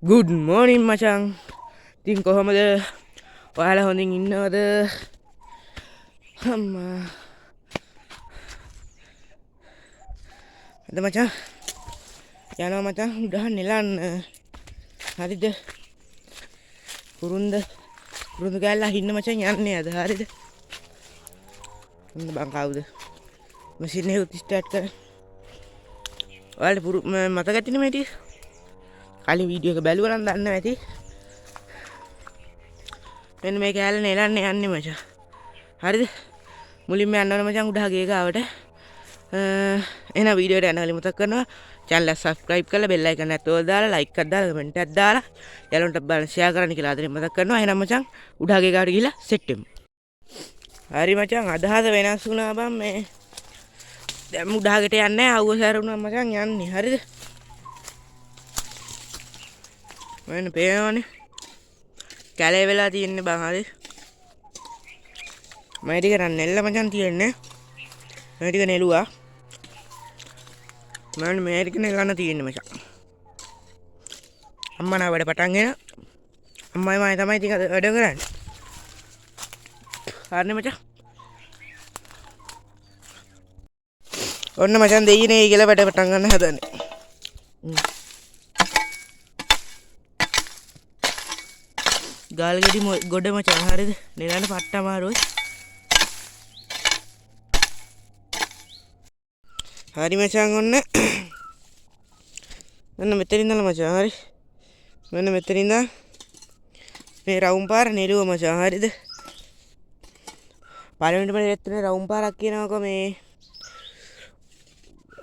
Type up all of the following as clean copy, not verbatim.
Good morning මචං. ඉතින් කොහමද? ඔයාලා හොඳින් ඉන්නවද? අම්මා. අද මචං යනවා මචං උඩහන් නෙලන්න. හරිද? කුරුන්ද ගෑල්ලා හින්න මචං යන්නේ අද. හරිද? බං කවුද? මැෂින් එක ස්ටාර්ට් කර. ඔයාලට මතක ඇතිනේ මේ ටික. කලින් වීඩියෝ එක බැලුවා නම් දන්නවා ඇති. මෙන්න මේ කෑල්ල නෙලන්න යන්නේ මචං. හරිද? මුලින්ම යන්න ඕනේ මචං උඩහ ගේ ගාවට. එහෙනම් වීඩියෝට යන්න කලින් මතක් කරනවා channel එක subscribe කරලා bell icon එකත් ඕල් දාලා like එකක් දාලා comment එකක් දාලා යාළුවන්ට බලන්න share කරන්න කියලා ආදරෙන් මතක් කරනවා. එහෙනම් මචං උඩහ ගේ ගාවට ගිහිල්ලා set වෙමු. හරි මචං අදහස වෙනස් වුණා බං මේ දැන් උඩහකට යන්නේ නැහැ අවුව සැරුණා මචං යන්නේ. හරිද? මෙන්න පේනවනේ කැලේ වෙලා තියෙන්නේ බං. හරි මේ ටික නෙල්ල මචං තියෙන්නේ. මේ ටික නෙළුවා. මම මේ ටික නෙලන්න තියෙන්නේ මචං. අම්මා නා වැඩ පටන් ගෙන. අම්මයි මයි තමයි ටික වැඩ කරන්නේ. හරිනේ මචං. ඔන්න මචං දෙයිනේ කියලා වැඩ පටන් ගන්න හදන්නේ. ගාල් ගෙඩි ගොඩ මචං. හරිද? නෙලන්න පට්ට අමාරුයි. හරි මචං ඔන්න මෙතන ඉඳලා මචං. හරි මෙන්න මෙතන ඉඳන් මේ රවුම් පාර නෙළුව මචං. හරිද? පළවෙනිට මෙතන රවුම් පාරක් කියනවාකෝ මේ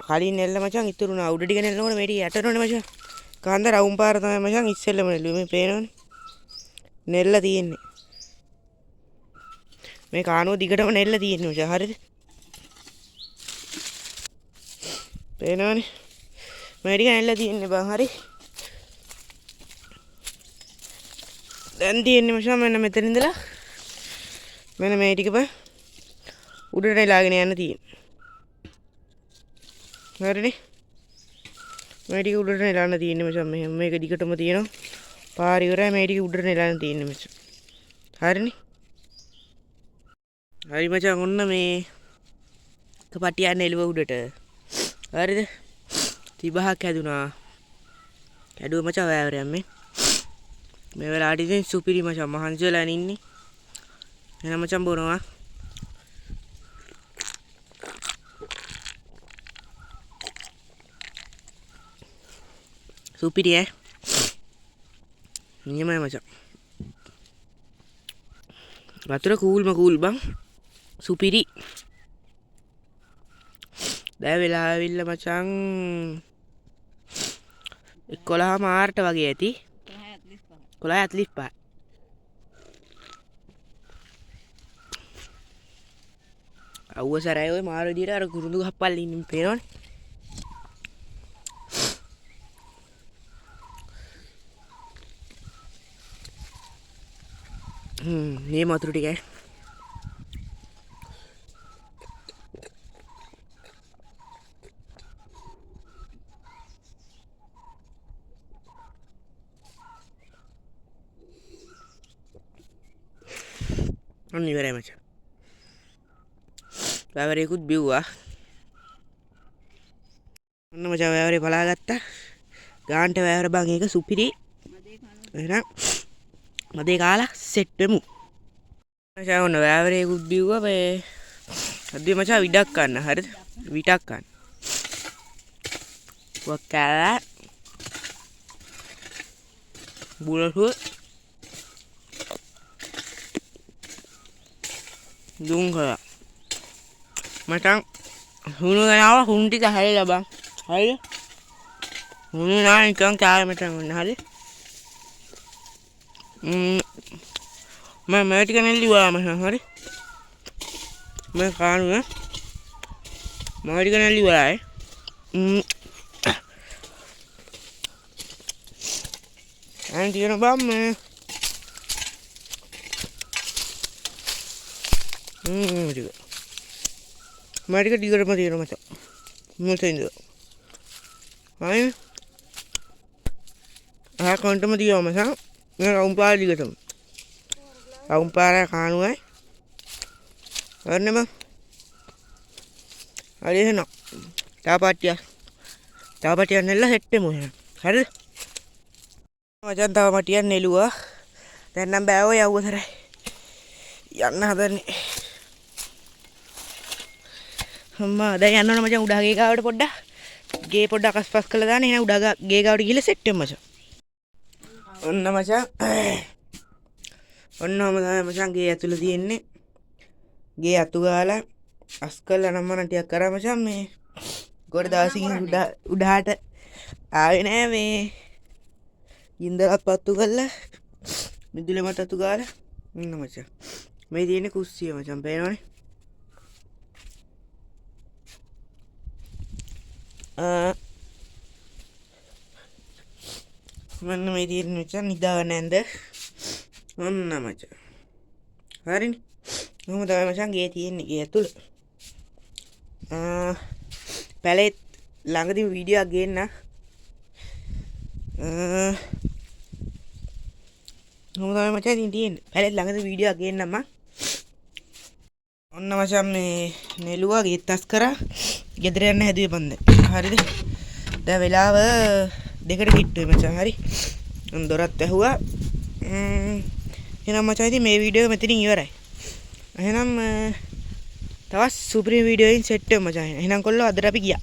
කලින් නෙල්ල මචං ඉතුරුනා උඩ ටික නෙල්ලනකොට මේ ටික යටනෝනේ මචං. කාන්ද රවුම් පාර තමයි මචං ඉස්සෙල්ලම නෙළුවේ. මේ පේනවනේ නෙල්ල තියෙන්නේ. මේ කානුව දිගටම නෙල්ල තියෙන්නේ මචං. හරිද? පේනවනේ මේ ටික නෙල්ල තියෙන්නේ බං. හරි දැන් තියෙන්නේ මචං මෙන්න මෙතන ඉඳලා මෙන්න මේ ටික බං උඩට නෙලාගෙන යන්න තියෙන්නේ. හරිනේ මේ ටික උඩට නෙලන්න තියෙන්නේ මචං. මෙහෙම මේක දිගටම තියෙනවා. පාර ඉවරයි මේ ටික උඩට නෙලන්න තියෙන්නේ මචං. හරිනේ. හරි මචං ඔන්න මේ කපටියා නෙළුව උඩට. හරිද? 35ක් හැදුනා. කැඩුව මචං වෑවරයක් මේ වෙලාවට ඉතින් සුපිරි මචං මහන්සි වෙලා ඉන්නේ. එහෙනම් මචං බොනවා. සුපිරි නියමයි මචං. වතුර කූල් බං. සුපිරි. දැන් වෙලා ආවිල්ලා මචං 11 මාර්ට වගේ ඇති. 11:45. අවුව සරයි ඔය මාර විදියට අර කුරුඳු ගහපල්ලේ ඉන්නේ පේනවනේ. මේ වතුර ටිකයි. ඔන්න ඉවරයි මචං. වැවරේකුත් බිව්වා. ඔන්න මචං වැවරේ බලාගත්තා. ගාන්ට වැවර බං ඒක සුපිරි. එහෙනම් මදේ කාලා සෙට් වෙමු. මචං ඔන්න වැවරේකුත් බිව්වා මේ අද්දි මචං විඩක් ගන්න. හරිද? විටක් ගන්න. වක්කලා බුලසුව දුම් කරා. මචං හුණු ගනවා හුණු ටික හැරිලා බං. හරිද? හුණු නා නිකන් කාය මචං ඔන්න. හරි මම මේ ටික නෙල්ලුවා මචං. හරි මම කානුව මම ටික නෙල්ලුවා. අන් තියෙන බම් මේ ටික මම ටික දිගටම තියෙනවා මචං. මොකද ඉඳලා හරි කොන්ටම තියව මචං මේ රවුම් පාර දිගටම රවුම් පාර කානුවයි හරිනේ බං හරි එහෙනම් තව පටියක් නෙල්ලා සෙට් වෙමු එහෙනම් හරිද මචං තව පටියක් නෙළුවා දැන් නම් බෑ ඔය යවුවතරයි යන්න හදන්නේ අම්මා දැන් යන්න ඕන මචං උඩ ගේ ගාවට පොඩ්ඩක් ගේ පොඩ්ඩක් අස්පස් කරලා දාන්න එහෙනම් උඩ ගේ ගාවට ගිහලා සෙට් වෙමු මචං ඔන්න මචං ඔන්නම තමයි මචං ගේ ඇතුළේ තියෙන්නේ ගේ අතු ගාලා අස් කරලා නම් මම ටිකක් කරා මචං මේ ගොඩ දවසින් උඩහාට ආවේ නෑ මේ ඉන්දරත් පත්තු කරලා මිදුලේ මට අතු ගාලා ඉන්න මචං මේ තියෙන්නේ කුස්සිය මචං පේනවනේ මන්න මේ තියෙන්නේ මචං නිදාගන්න ඇඳ ඔන්න මචං හරිනේ කොහොම තමයි මචං ගේ තියෙන්නේ ගේ ඇතුළේ පැලෙත් ළඟදී වීඩියෝ එකක් ගේන්න කොහොම තමයි මචං ඉතින් තියෙන්නේ පැලෙත් ළඟදී වීඩියෝ එකක් ගේන්නම් මම ඔන්න මචං මේ නෙළුවා ගෙත් අස් කරා ගෙදර යන්න හැදුවේ බන්ද හරිද දැන් වෙලාව 2ට කිට්ටුයි මචං හරි දොරත් ඇහුවා එහෙනම් මචං ඉතින් මේ වීඩියෝ එක මෙතනින් ඉවරයි එහෙනම් තවත් සුපිරි වීඩියෝ එකකින් සෙට් වෙමු මචං එහෙනම් කොල්ලෝ අදට අපි ගියා